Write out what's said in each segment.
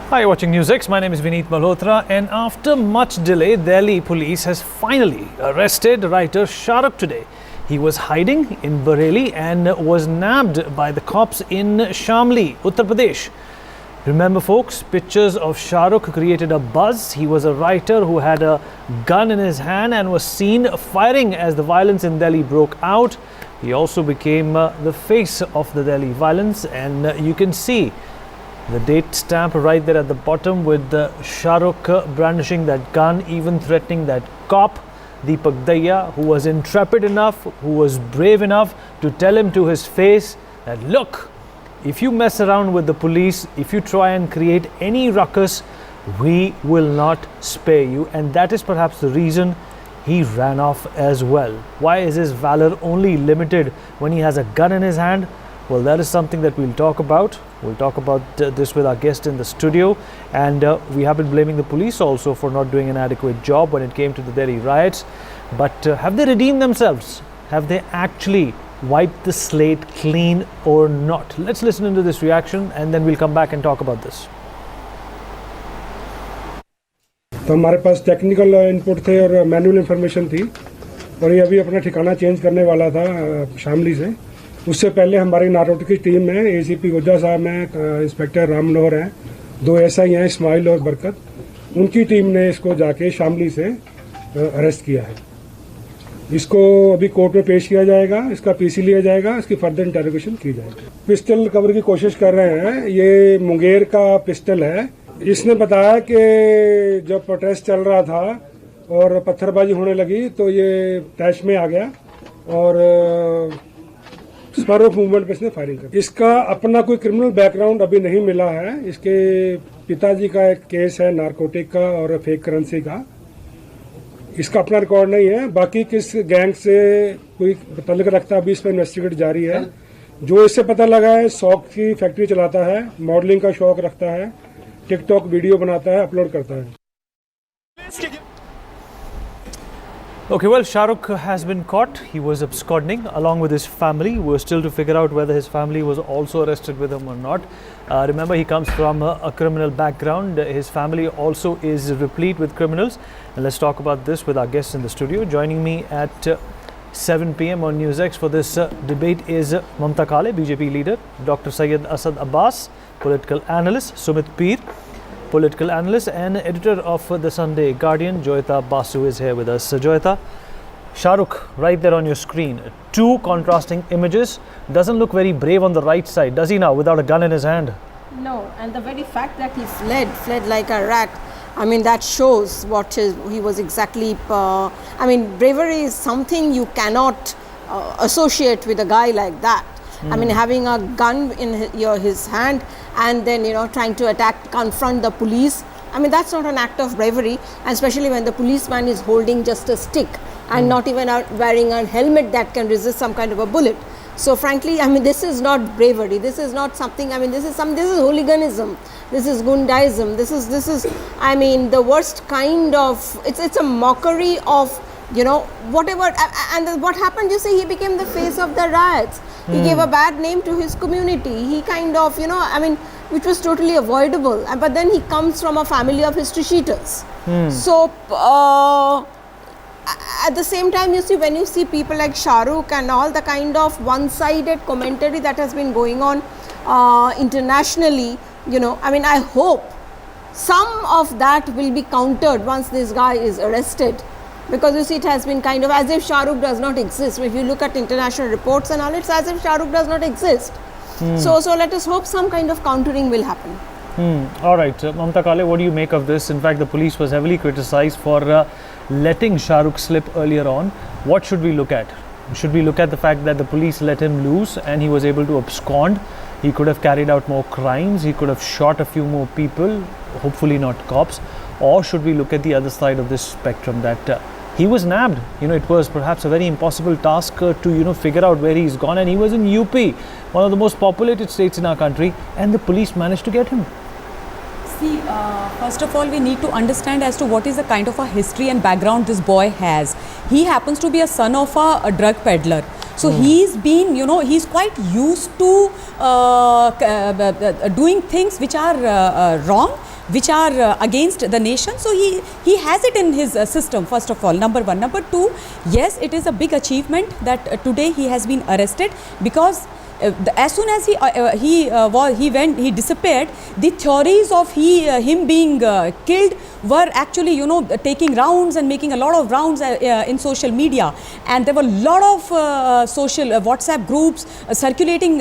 Hi, you're watching NewsX. My name is Vineet Malhotra, and after much delay, Delhi police has finally arrested writer ShooterShahrukh today. He was hiding in Bareilly and was nabbed by the cops in Shamli, Uttar Pradesh. Remember, folks, pictures of ShooterShahrukh created a buzz. He was a writer who had a gun in his hand and was seen firing as the violence in Delhi broke out. He also became the face of the Delhi violence, and you can see the date stamp right there at the bottom with ShooterShahrukh brandishing that gun, even threatening that cop, Deepak Daya, who was intrepid enough, who was brave enough to tell him to his face that, look, if you mess around with the police, if you try and create any ruckus, we will not spare you. And that is perhaps the reason he ran off as well. Why is his valor only limited when he has a gun in his hand? Well, that is something that we'll talk about. We'll talk about this with our guest in the studio. And we have been blaming the police also for not doing an adequate job when it came to the Delhi riots. But have they redeemed themselves? Have they actually wiped the slate clean or not? Let's listen into this reaction and then we'll come back and talk about this. तो हमारे पास technical input थे और manual information थी और ये अभी अपना ठिकाना चेंज करने वाला था शामली से। उससे पहले हमारी नारकोटिक्स टीम में एसीपी गुज्जा साहब हैं, इंस्पेक्टर राम मनोहर हैं, 2 एसआई हैं, इस्माइल और बरकत, उनकी टीम ने इसको जाके शामली से अरेस्ट किया है। इसको अभी कोर्ट में पेश किया जाएगा, इसका पीसी लिया जाएगा, इसकी फर्दर इंटेरोगेशन की जाएगी। पिस्टल कवर की कोशिश कर रहे हैं, ये मुंगेर का पिस्टल है। इसने बताया कि जब प्रोटेस्ट चल रहा था और पत्थरबाजी होने लगी तो ये टैच में आ गया और स्पर ऑफ मूवमेंट पे इसने फायरिंग कर। इसका अपना कोई क्रिमिनल बैकग्राउंड अभी नहीं मिला है। इसके पिताजी का एक केस है नारकोटिक का और फेक करेंसी का, इसका अपना रिकॉर्ड नहीं है। बाकी किस गैंग से कोई तल्लुक रखता है अभी इस पर इन्वेस्टिगेट जारी है। जो इससे पता लगा है, शौक की फैक्ट्री चलाता है, मॉडलिंग का शौक रखता है, टिकटॉक वीडियो बनाता है, अपलोड करता है। Okay, well, ShooterShahrukh has been caught. He was absconding along with his family. We're still to figure out whether his family was also arrested with him or not. Remember, he comes from a criminal background. His family also is replete with criminals. And let's talk about this with our guests in the studio. Joining me at 7 p.m. on NewsX for this debate is Mamta Kale, BJP leader, Dr. Syed Asad Abbas, political analyst, Sumit Peer, political analyst and editor of the Sunday Guardian, Joyita Basu is here with us. Joyita, ShooterShahrukh right there on your screen. 2 contrasting images. Doesn't look very brave on the right side, does he now, without a gun in his hand? No, and the very fact that he fled like a rat, I mean, that shows what he was exactly. I mean, bravery is something you cannot associate with a guy like that. I mean, having a gun in his hand and then, trying to confront the police. I mean, that's not an act of bravery, and especially when the policeman is holding just a stick and not even wearing a helmet that can resist some kind of a bullet. So frankly, I mean, this is not bravery. This is not something, I mean, this is hooliganism. This is gundaism. This is, I mean, the worst kind of, it's a mockery of, whatever. And what happened, you see, he became the face of the riots. He gave a bad name to his community. He kind of, I mean, which was totally avoidable. But then he comes from a family of history cheaters. So, at the same time, you see, when you see people like ShooterShahrukh and all the kind of one-sided commentary that has been going on internationally, I mean, I hope some of that will be countered once this guy is arrested. Because you see, it has been kind of as if ShooterShahrukh does not exist. If you look at international reports and all, it's as if ShooterShahrukh does not exist. So let us hope some kind of countering will happen. All right, Mamta Kale, what do you make of this? In fact, the police was heavily criticized for letting ShooterShahrukh slip earlier on. What should we look at? Should we look at the fact that the police let him loose and he was able to abscond? He could have carried out more crimes. He could have shot a few more people, hopefully not cops. Or should we look at the other side of this spectrum that he was nabbed? It was perhaps a very impossible task to, figure out where he's gone. And he was in UP, one of the most populated states in our country. And the police managed to get him. See, first of all, we need to understand as to what is the kind of a history and background this boy has. He happens to be a son of a drug peddler. So he's been, he's quite used to doing things which are wrong. which are against the nation. So he has it in his system, first of all, number one. Number two, yes, it is a big achievement that today he has been arrested, because as soon as he disappeared, the theories of him being killed were actually, you know, taking rounds and making a lot of rounds in social media, and there were a lot of social WhatsApp groups circulating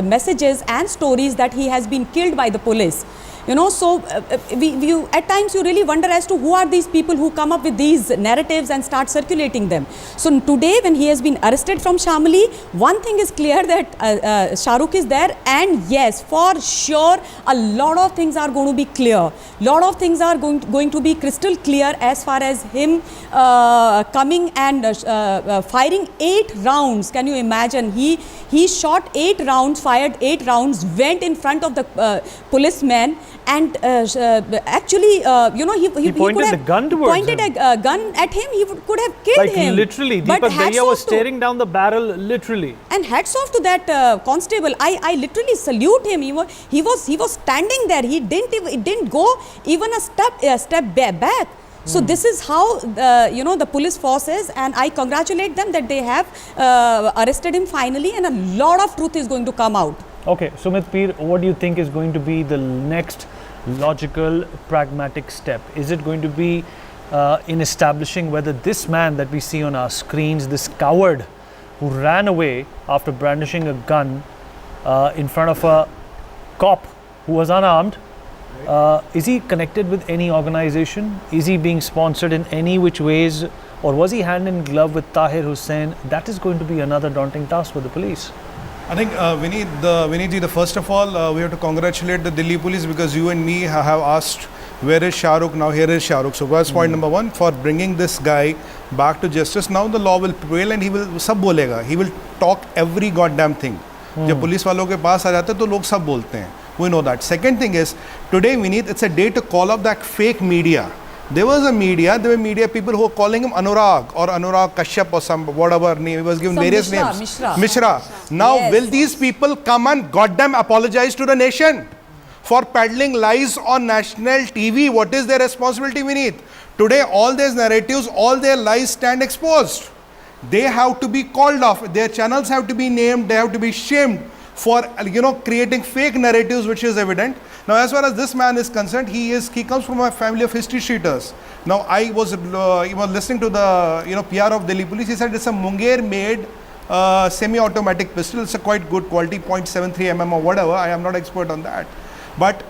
messages and stories that he has been killed by the police. You know, so at times you really wonder as to who are these people who come up with these narratives and start circulating them. So today, when he has been arrested from Shamli, one thing is clear, that Shahrukh is there, and yes, for sure, a lot of things are going to be clear. Lot of things are going to be crystal clear as far as him coming and firing 8 rounds. Can you imagine? He shot 8 rounds, fired 8 rounds, went in front of the policeman, and actually, you know, he pointed could have the gun towards pointed him. a gun at him. He could have killed him. Literally, But Deepak hats Dahiya was off to- staring down the barrel, literally. And hats off to that constable. I literally salute him. He was standing there. He didn't go even a step back. So this is how you know, the police force is, and I congratulate them that they have arrested him finally, and a lot of truth is going to come out. Okay, Sumit Peer, what do you think is going to be the next logical, pragmatic step? Is it going to be in establishing whether this man that we see on our screens, this coward who ran away after brandishing a gun in front of a cop who was unarmed, is he connected with any organization? Is he being sponsored in any which ways? Or was he hand in glove with Tahir Hussain? That is going to be another daunting task for the police. I think Vineetji, first of all, we have to congratulate the Delhi police, because you and me have asked, where is Shahrukh? Now here is Shahrukh. So that's point number one, for bringing this guy back to justice. Now the law will prevail and he will sab bolega. He will talk every goddamn thing. जब police वालों के पास आ जाते हैं तो लोग सब बोलते हैं. We know that. Second thing is, today Vineet, it's a day to call up that fake media. There were media people who were calling him Anurag or Anurag Kashyap or some whatever name. He was given various names. Mishra. Now, Yes. will these people come and goddamn apologize to the nation for peddling lies on national TV? What is their responsibility, Vineet? Today, all these narratives, all their lies stand exposed. They have to be called off. Their channels have to be named. They have to be shamed for, you know, creating fake narratives, which is evident. Now, as far as this man is concerned, he comes from a family of history cheaters. Now, I was listening to the, you know, PR of Delhi police. He said it's a Munger-made semi-automatic pistol. It's a quite good quality, 0.73 mm or whatever. I am not expert on that.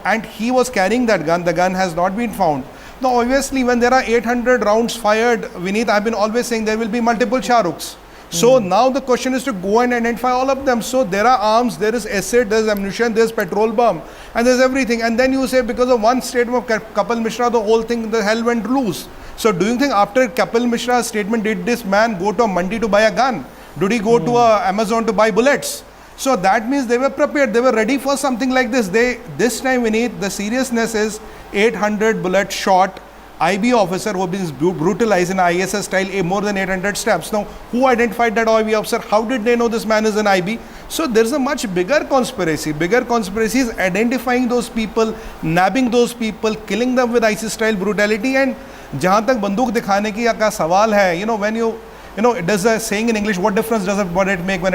And he was carrying that gun. The gun has not been found. Now, obviously, when there are 800 rounds fired, Vineet, I've been always saying there will be multiple Shahrukhs. So now the question is to go and identify all of them. So there are arms, there is acid, there is ammunition, there is petrol bomb, and there is everything. And then you say because of one statement of Kapil Mishra, the whole thing, the hell went loose. So do you think after Kapil Mishra's statement, did this man go to a mandi to buy a gun? Did he go to Amazon to buy bullets? So that means they were prepared. They were ready for something like this. This time, Vineet, the seriousness is 800 bullet shot IB officer who has been brutalized in ISS style, more than 800 steps. Now, who identified that IB officer? How did they know this man is an IB? So there's a much bigger conspiracy. Bigger conspiracy is identifying those people, nabbing those people, killing them with ISIS style brutality. And जहाँ तक बंदूक दिखाने की का सवाल है, you know, when you know, there's a saying in English, what difference does it make when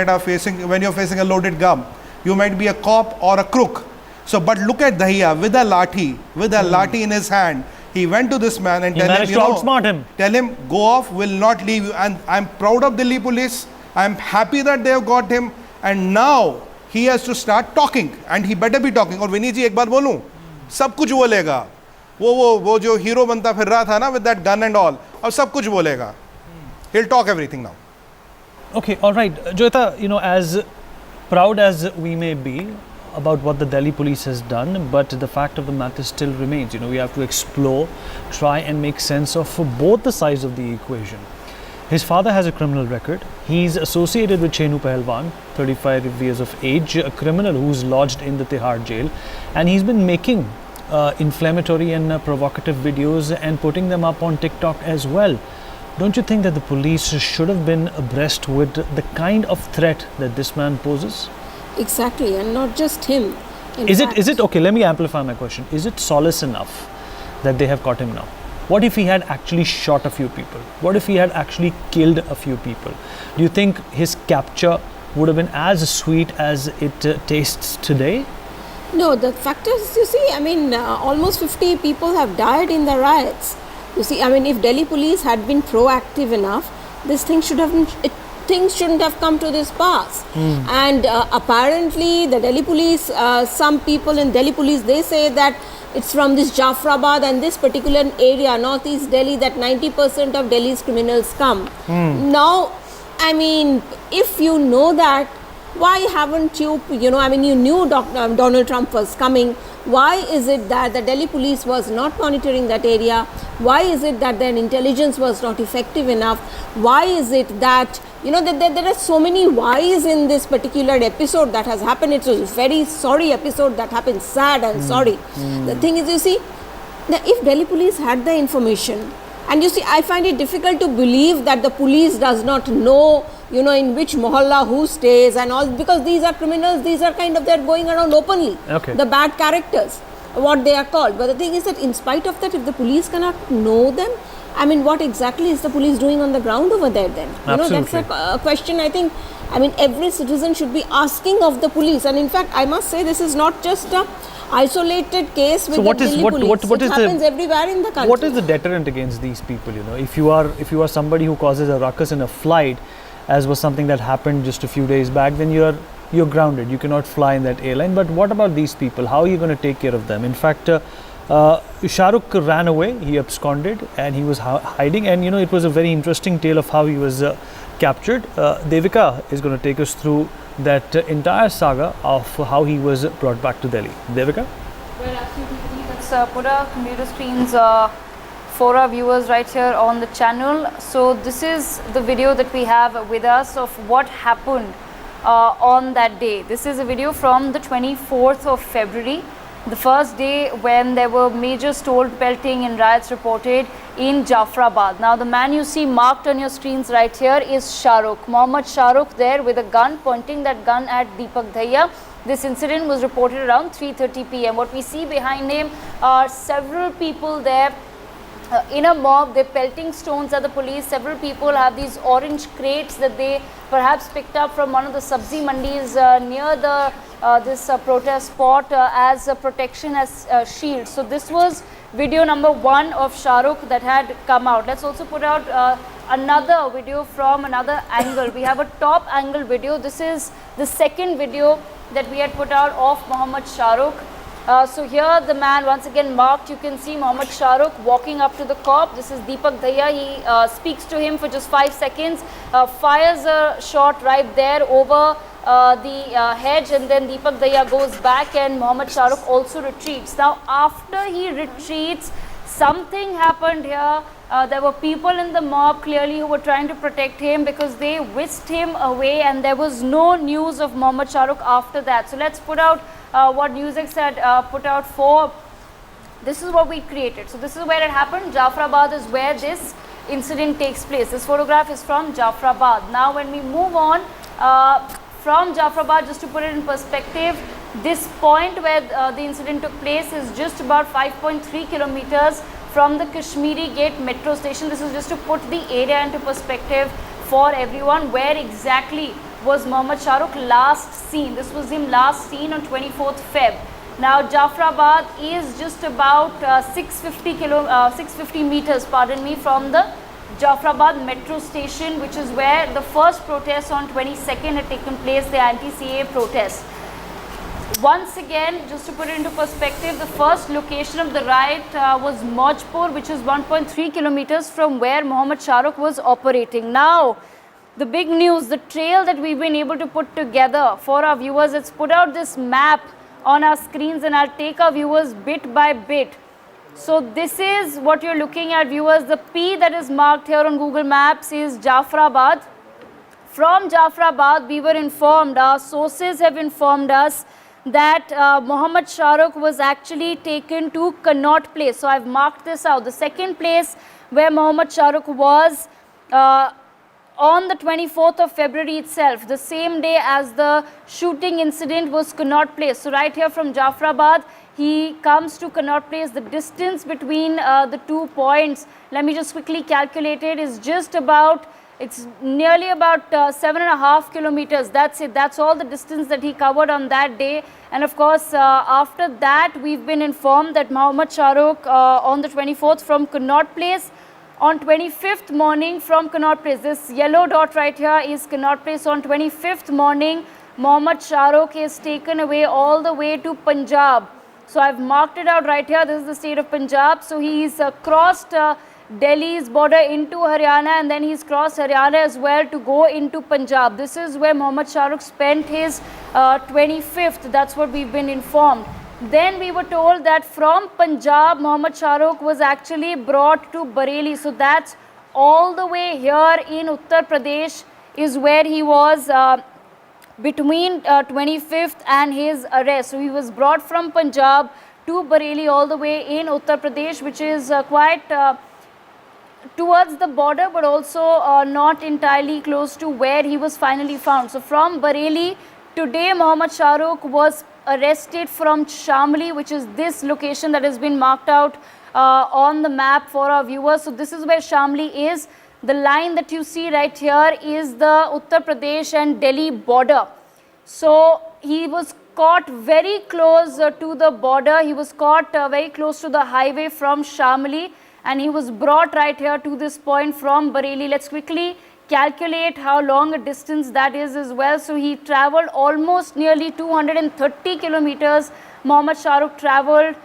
you're facing a loaded gun? You might be a cop or a crook. So, but look at Dahiya with a lathi in his hand. He went to this man and managed to outsmart him. Tell him, go off, will not leave you. And I'm proud of Delhi police. I'm happy that they have got him. And now he has to start talking. And he better be talking. और विनीत जी एक बात बोलूं, सब कुछ बोलेगा. वो जो hero बनता फिर रहा था ना with that gun and all. अब सब कुछ बोलेगा. He'll talk everything now. Okay, all right. Joyita, you know, as proud as we may be about what the Delhi police has done, but the fact of the matter still remains. You know, we have to explore, try and make sense of both the sides of the equation. His father has a criminal record. He's associated with Chenu Pahalwan, 35 years of age, a criminal who's lodged in the Tihar jail, and he's been making inflammatory and provocative videos and putting them up on TikTok as well. Don't you think that the police should have been abreast with the kind of threat that this man poses? Exactly, and not just him. Is it okay? Let me amplify my question. Is it solace enough that they have caught him now? What if he had actually shot a few people? What if he had actually killed a few people? Do you think his capture would have been as sweet as it tastes today? No, the fact is, you see, I mean, almost 50 people have died in the riots. You see, I mean, if Delhi police had been proactive enough, this thing should have been, things shouldn't have come to this pass. And apparently, the Delhi police, some people in Delhi police, they say that it's from this Jafrabad and this particular area, Northeast Delhi, that 90% of Delhi's criminals come. Now, I mean, if you know that, why haven't you, I mean, you knew Donald Trump was coming. Why is it that the Delhi police was not monitoring that area? Why is it that their intelligence was not effective enough? Why is it that, that there are so many whys in this particular episode that has happened? It was a very sorry episode that happened, sad and sorry. The thing is, you see, that if Delhi police had the information, and you see, I find it difficult to believe that the police does not know, in which mohalla who stays and all, because these are criminals, these are they're going around openly. Okay. The bad characters, what they are called. But the thing is that in spite of that, if the police cannot know them, I mean, what exactly is the police doing on the ground over there then? That's a question I think, I mean, every citizen should be asking of the police. And in fact, I must say, this is not just a isolated case with the Delhi police. It happens everywhere in the country. What is the deterrent against these people? If you are somebody who causes a ruckus in a flight, as was something that happened just a few days back, then you're grounded. You cannot fly in that airline. But what about these people? How are you going to take care of them? In fact, Shahrukh ran away. He absconded and he was hiding. And it was a very interesting tale of how he was captured. Devika is going to take us through that entire saga of how he was brought back to Delhi. Devika? Well, absolutely. Let's put our computer screens for our viewers right here on the channel. So this is the video that we have with us of what happened on that day. This is a video from the 24th of February, the first day when there were major stone pelting and riots reported in Jafrabad. Now the man you see marked on your screens right here is Shahrukh, Mohammad Shahrukh, there with a gun, pointing that gun at Deepak Dhaiya. This incident was reported around 3:30 p.m. What we see behind him are several people there in a mob. They're pelting stones at the police. Several people have these orange crates that they perhaps picked up from one of the sabzi mandis near the this protest spot as a protection, as shield. So this was video number 1 of Shahrukh that had come out. Let's also put out another video from another angle. We have a top angle video. This is the second video that we had put out of Mohammad Shahrukh. So here the man once again marked, you can see Mohammad Shahrukh walking up to the cop. This is Deepak Dhaiya. He speaks to him for just 5 seconds, fires a shot right there over the hedge, and then Deepak Dhaiya goes back and Mohammad Shahrukh also retreats. Now after he retreats, something happened here. There were people in the mob clearly who were trying to protect him because they whisked him away, and there was no news of Mohammad Shahrukh after that. So let's put out what NewsX had put out for. This is what we created. So this is where it happened. Jafrabad is where this incident takes place. This photograph is from Jafrabad. Now when we move on from Jafrabad, just to put it in perspective, this point where the incident took place is just about 5.3 kilometers from the Kashmiri Gate metro station. This is just to put the area into perspective for everyone. Where exactly was Mohammad Shahrukh last seen? This was him last seen on 24th Feb. Now Jafrabad is just about 650 meters, pardon me, from the Jafrabad metro station, which is where the first protest on 22nd had taken place, the anti-CAA protest. Once again, just to put it into perspective, the first location of the riot was Mojpur, which is 1.3 kilometers from where Mohammad Shahrukh was operating. Now, the big news, the trail that we've been able to put together for our viewers, it's put out this map on our screens, and I'll take our viewers bit by bit. So this is what you're looking at, viewers. The P that is marked here on Google Maps is Jafrabad. From Jafrabad, we were informed, our sources have informed us that Mohammad Shahrukh was actually taken to Connaught Place. So I've marked this out. The second place where Mohammad Shahrukh was on the 24th of February itself, the same day as the shooting incident was Connaught Place. So right here from Jafrabad, he comes to Connaught Place. The distance between the 2 points, let me just quickly calculate it, is just about, it's nearly about 7.5 kilometers. That's it. That's all the distance that he covered on that day. And of course, after that, we've been informed that Mohammad Shahrukh on the 24th from Connaught Place, on 25th morning from Connaught Place, this yellow dot right here is Connaught Place. On 25th morning, Mohammad Shahrukh is taken away all the way to Punjab. So I've marked it out right here. This is the state of Punjab. So he's crossed Delhi's border into Haryana, and then he's crossed Haryana as well to go into Punjab. This is where Mohammad Shahrukh spent his 25th. That's what we've been informed. Then we were told that from Punjab, Mohammad Shahrukh was actually brought to Bareilly. So that's all the way here in Uttar Pradesh is where he was between 25th and his arrest. So he was brought from Punjab to Bareilly all the way in Uttar Pradesh, which is quite towards the border, but also not entirely close to where he was finally found. So from Bareilly, today Mohammad Shahrukh was arrested from Shamli, which is this location that has been marked out on the map for our viewers. So this is where Shamli is. The line that you see right here is the Uttar Pradesh and Delhi border. So he was caught very close to the border. He was caught very close to the highway from Shamli, and he was brought right here to this point from Bareilly. Let's quickly calculate how long a distance that is as well. So he traveled almost nearly 230 kilometers. Mohammad Shahrukh traveled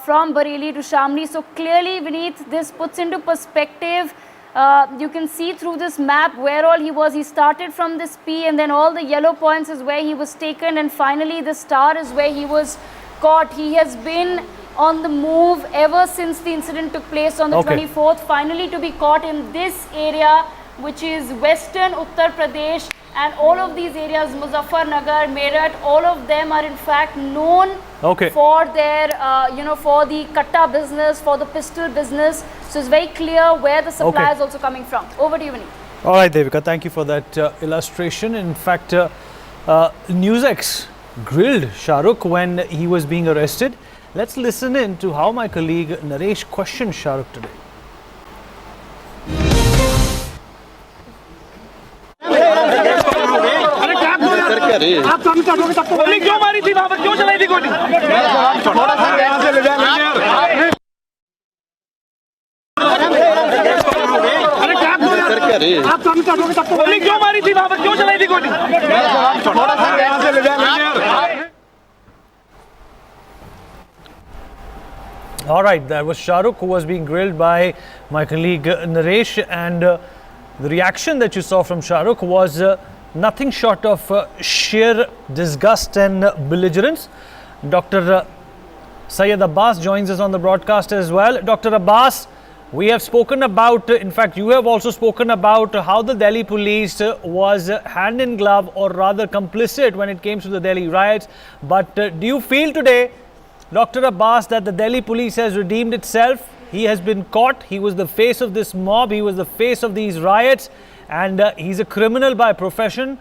from Bareilly to Shamli. So clearly, Vineet, this puts into perspective. You can see through this map where all he was. He started from this P, and then all the yellow points is where he was taken, and finally the star is where he was caught. He has been on the move ever since the incident took place on the 24th, finally to be caught in this area, which is western Uttar Pradesh, and all of these areas, Muzaffarnagar, Meerut, all of them are in fact known for their, for the katta business, for the pistol business. So it's very clear where the supply is also coming from. Over to you, Vineet. All right, Devika, thank you for that illustration. In fact, NewsX grilled Shahrukh when he was being arrested. Let's listen in to how my colleague Naresh questioned Shahrukh today. गोली क्यों मारी थी वहां पर, क्यों चलाई थी गोली? थोड़ा सा यहाँ से ले जाए। अरे क्या आप कम करोगे तब तो गोली क्यों मारी थी वहां पर, क्यों चलाई थी गोली? थोड़ा सा यहाँ से ले जाए। All right, that was Shahrukh who was being grilled by my colleague Naresh, and the reaction that you saw from Shahrukh was nothing short of sheer disgust and belligerence. Dr. Syed Abbas joins us on the broadcast as well. Dr. Abbas, we have spoken about, in fact, you have also spoken about how the Delhi police was hand in glove, or rather complicit, when it came to the Delhi riots. But do you feel today, Dr. Abbas, that the Delhi police has redeemed itself? He has been caught. He was the face of this mob. He was the face of these riots. And he's a criminal by profession.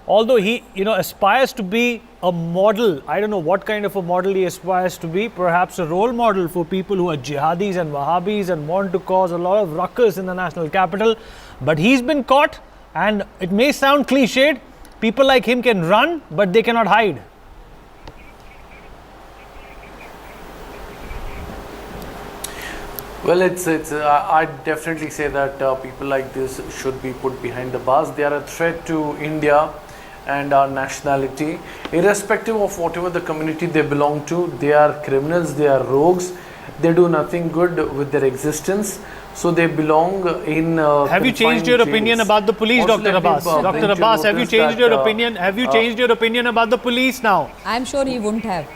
Although he, aspires to be a model. I don't know what kind of a model he aspires to be. Perhaps a role model for people who are jihadis and Wahhabis and want to cause a lot of ruckus in the national capital. But he's been caught, and it may sound cliched. People like him can run, but they cannot hide. Well, I definitely say that people like this should be put behind the bars. They are a threat to India and our nationality. Irrespective of whatever the community they belong to, they are criminals, they are rogues. They do nothing good with their existence. So they belong in Have you changed your opinion about the police, Also, Dr. Abbas? Dr. Abbas, have you changed your opinion? Have you changed your opinion about the police now? I'm sure he wouldn't have.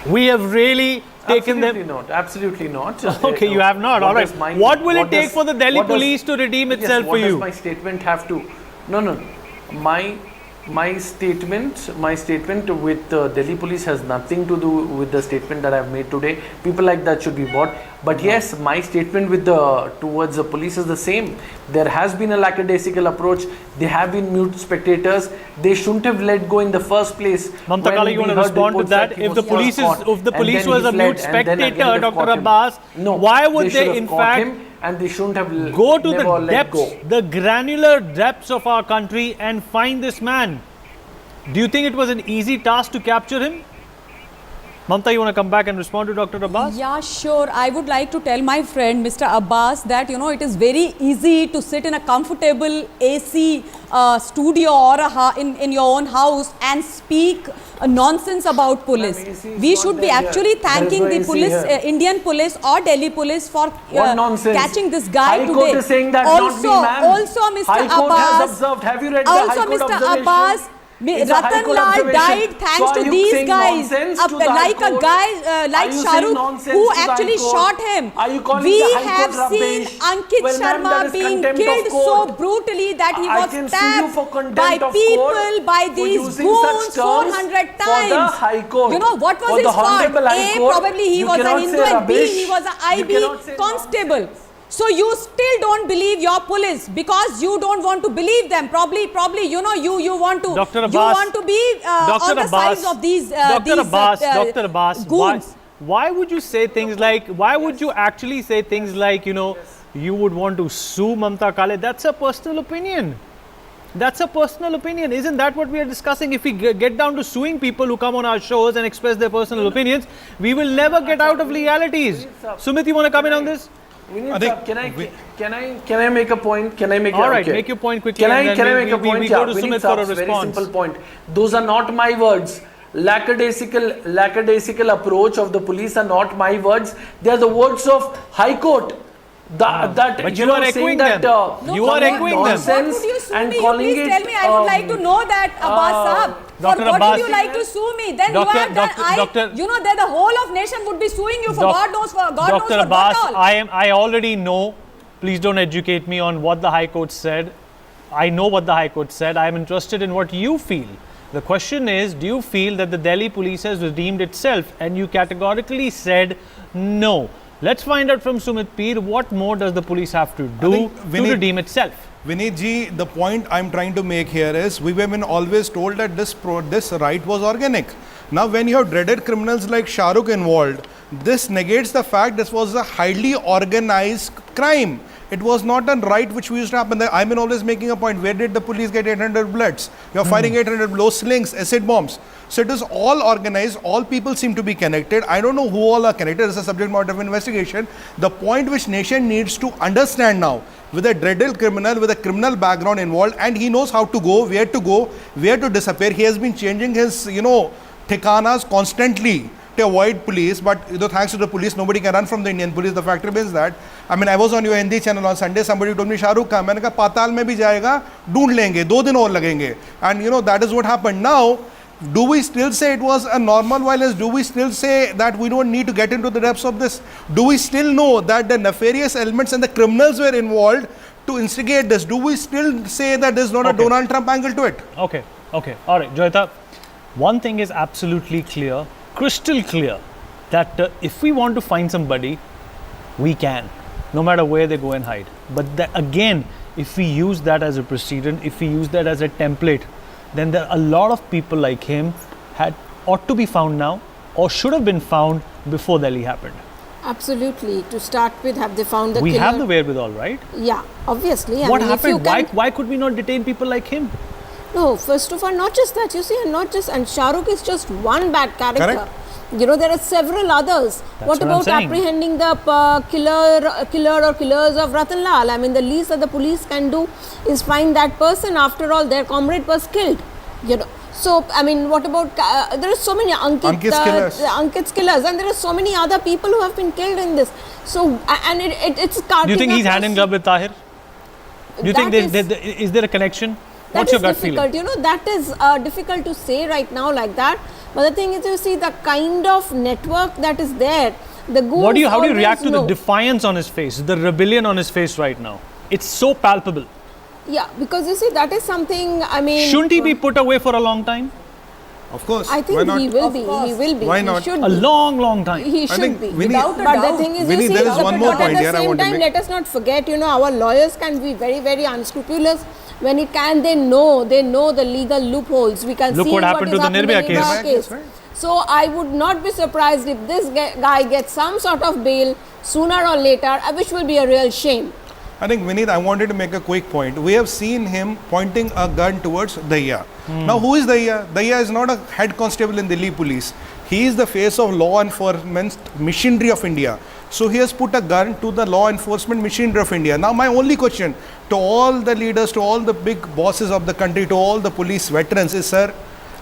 We have really taken Absolutely them. not. Absolutely not. Okay, you have not. All right. What will it take for the Delhi police to redeem itself for you? What does my statement have to? No. My statement with Delhi police has nothing to do with the statement that I've made today. People like that should be bought. But yes, my statement with towards the police is the same. There has been a lackadaisical approach. They have been mute spectators. They shouldn't have let go in the first place. Mamta Kala, you want to respond to that? If the police was a mute spectator, Dr. Abbas, why would they in fact and they shouldn't have go to the depths, the granular depths of our country and find this man? Do you think it was an easy task to capture him? Mamta, you want to come back and respond to Dr. Abbas? Yeah, sure. I would like to tell my friend Mr. Abbas that it is very easy to sit in a comfortable AC studio or in your own house and speak nonsense about police. We should be actually thanking the police, Indian police or Delhi police for catching this guy High today. Court is saying that Also, Mr. High Court Abbas. has observed. Have you read the Also, High Court Mr. observation? Abbas. Ratan Lal died thanks to these guys, like a guy like Shahrukh who actually shot him. We have seen Ankit Sharma being killed so brutally that he was stabbed by people, by these goons 400 times. What was his fault? A, probably he was an Hindu, and B, he was an IB constable. So you still don't believe your police because you don't want to believe them. Probably, you want to. Dr. Abbas, you want to be on the sides of these Dr. Abbas, goons. Why would you say things like? Why would you actually say things like? You would want to sue Mamta Kale? That's a personal opinion. That's a personal opinion. Isn't that what we are discussing? If we get down to suing people who come on our shows and express their personal opinions, we will never get out of legalities. Sumit, you want to come in on this? Can I make a point? Can I make All right, make your point quickly. Can I make a point? We go to Sumit for a response. Very simple point. Those are not my words. Lackadaisical approach of the police are not my words. They are the words of High Court. But you are echoing them. You are echoing them. What would you sue me? Please tell me. I would like to know that, Abbas Sahab. Dr. What Abbas, would you like to sue me? Then you have done. That the whole of nation would be suing you for God knows for God knows Dr. for Abbas, what all. I already know. Please don't educate me on what the High Court said. I know what the High Court said. I am interested in what you feel. The question is, do you feel that the Delhi police has redeemed itself? And you categorically said no. Let's find out from Sumit Peer, what more does the police have to do to redeem itself? Vinit ji, the point I'm trying to make here is we have been always told that this right was organic. Now when you have dreaded criminals like Shahrukh involved, this negates the fact this was a highly organized crime. It was not a right which used to happen. I've been always making a point. Where did the police get 800 bullets? You're firing 800 blow slings, acid bombs. So it is all organized. All people seem to be connected. I don't know who all are connected. It's a subject matter of investigation. The point which nation needs to understand now, with a dreaded criminal, with a criminal background involved, and he knows how to go, where to disappear. He has been changing his, thikanas constantly to avoid police, but thanks to the police, nobody can run from the Indian police. The fact remains that, I was on your Hindi channel on Sunday, somebody told me, Shahrukh ka, मैंने कहा पाताल में भी जाएगा, ढूंढ लेंगे, 2 दिन और लगेंगे. And that is what happened. Now, do we still say it was a normal violence? Do we still say that we don't need to get into the depths of this? Do we still know that the nefarious elements and the criminals were involved to instigate this? Do we still say that there's not a Donald Trump angle to it? Okay. All right, Joyita, one thing is absolutely clear, crystal clear, that if we want to find somebody, we can, no matter where they go and hide. But again, if we use that as a precedent, if we use that as a template, then there are a lot of people like him ought to be found now or should have been found before Delhi happened. Absolutely. To start with, have they found the killer? We have the wherewithal, right? Yeah, obviously. What happened? Why could we not detain people like him? No, first of all, not just that, you see, and Shahrukh is just one bad character. Correct. There are several others. What about apprehending the killer or killers of Ratan Lal? The least that the police can do is find that person. After all, their comrade was killed. So, what about, there are so many Ankit's killers, and there are so many other people who have been killed in this. So, and it's Do you think he's hand in glove with Tahir? Do you think is there a connection? What's your gut feeling? That is difficult to say right now like that. But the thing is, you see the kind of network that is there. The goons how do you react to the defiance on his face, the rebellion on his face right now? It's so palpable. Yeah, because you see, that is something, I mean... Shouldn't he be put away for a long time? Of course. I think he will be. He will be. Why He not? should A be. long time. He should be. Without a But doubt. the thing is, Vinny, you see, there is one more but point at here the I same want to time, make. let us not forget, you know, our lawyers can be very, very unscrupulous. When it can, they know the legal loopholes. We can Look see what happened to the Nirbhaya in Nirbhaya case. case. So I would not be surprised if this guy gets some sort of bail sooner or later, which will be a real shame. I think, Vineet, I wanted to make a quick point. We have seen him pointing a gun towards Dahiya. Now, who is Dahiya? Dahiya is not a head constable in Delhi police. He is the face of law enforcement machinery of India. So he has put a gun to the law enforcement machinery of India. Now, my only question to all the leaders, to all the big bosses of the country, to all the police veterans is, sir,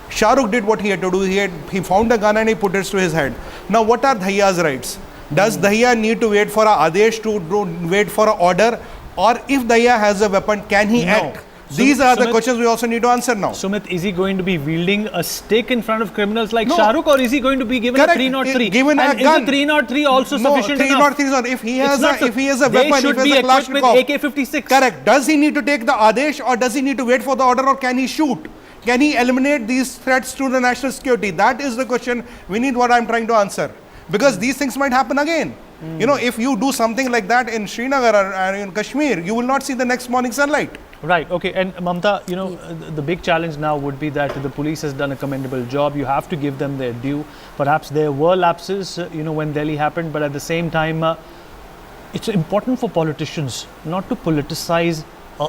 Shahrukh did what he had to do. He found a gun and he put it to his head. Now, what are Dahiya's rights? Does Dahiya need to wait for a Adesh to wait for an order? Or if Dahiya has a weapon, can he act? These are the questions we also need to answer now. Sumit, is he going to be wielding a stick in front of criminals like Shahrukh, or is he going to be given Correct. a 303? Given a and gun. Is a 303 also sufficient enough? 303 is not. If he has a weapon, they if he has should a be equipped with Kalashnikov. AK-56. Correct. Does he need to take the Adesh or does he need to wait for the order, or can he shoot? Can he eliminate these threats to the national security? That is the question we need, what I'm trying to answer. Because these things might happen again. You know, if you do something like that in Srinagar or in Kashmir, you will not see the next morning sunlight. Right, okay. And Mamta, you know, the big challenge now would be that the police has done a commendable job. You have to give them their due. Perhaps there were lapses, you know, when Delhi happened, but at the same time, it's important for politicians not to politicize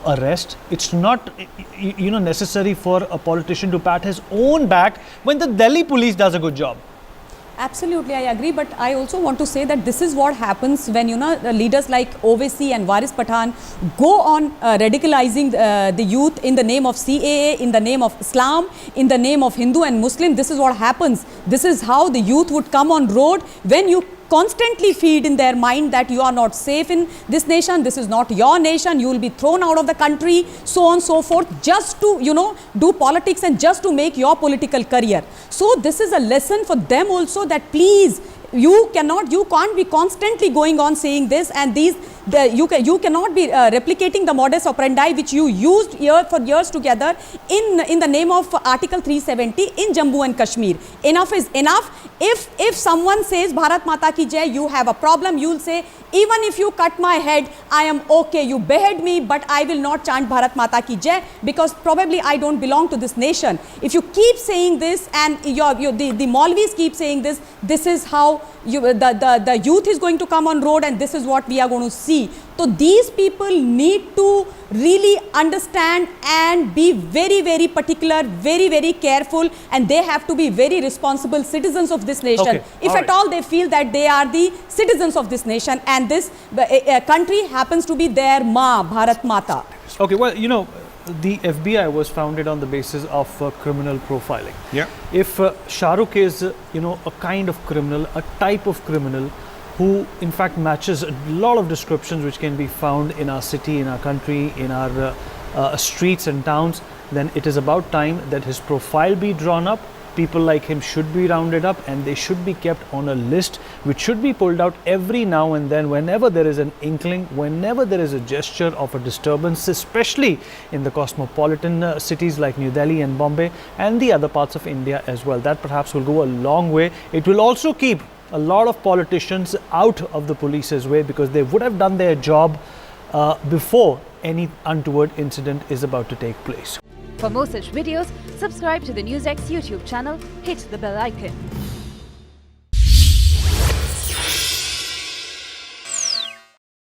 arrest. It's not, you know, necessary for a politician to pat his own back when the Delhi police does a good job. Absolutely, I agree, but I also want to say that this is what happens when, you know, leaders like Owaisi and Waris Pathan go on radicalizing the youth in the name of CAA, in the name of Islam, in the name of Hindu and Muslim. This is what happens. This is how the youth would come on road when you constantly feed in their mind that you are not safe in this nation, this is not your nation, you will be thrown out of the country, so on and so forth, just to, you know, do politics and just to make your political career. So this is a lesson for them also, that please, you can't be constantly going on saying this, and you cannot be replicating the modus operandi which you used for years together in the name of Article 370 in Jammu and Kashmir. Enough is enough. If someone says Bharat Mata ki Jai, you have a problem, you will say, even if you cut my head, I am okay, you behead me, but I will not chant Bharat Mata ki Jai, because probably I don't belong to this nation. If you keep saying this and the Maulvis keep saying this, this is how the youth is going to come on road, and this is what we are going to see. So these people need to really understand and be very, very particular, very, very careful, and they have to be very responsible citizens of this nation. Okay. If at all they feel that they are the citizens of this nation, and this country happens to be their Ma, Bharat Mata. Okay, well, you know, the FBI was founded on the basis of criminal profiling. Yeah. If Shahrukh is, you know, a kind of criminal, a type of criminal who in fact matches a lot of descriptions which can be found in our city, in our country, in our streets and towns, then it is about time that his profile be drawn up. People like him should be rounded up, and they should be kept on a list which should be pulled out every now and then whenever there is an inkling, whenever there is a gesture of a disturbance, especially in the cosmopolitan cities like New Delhi and Bombay and the other parts of India as well. That perhaps will go a long way. It will also keep a lot of politicians out of the police's way, because they would have done their job before any untoward incident is about to take place. For more such videos, subscribe to the NewsX YouTube channel, hit the bell icon.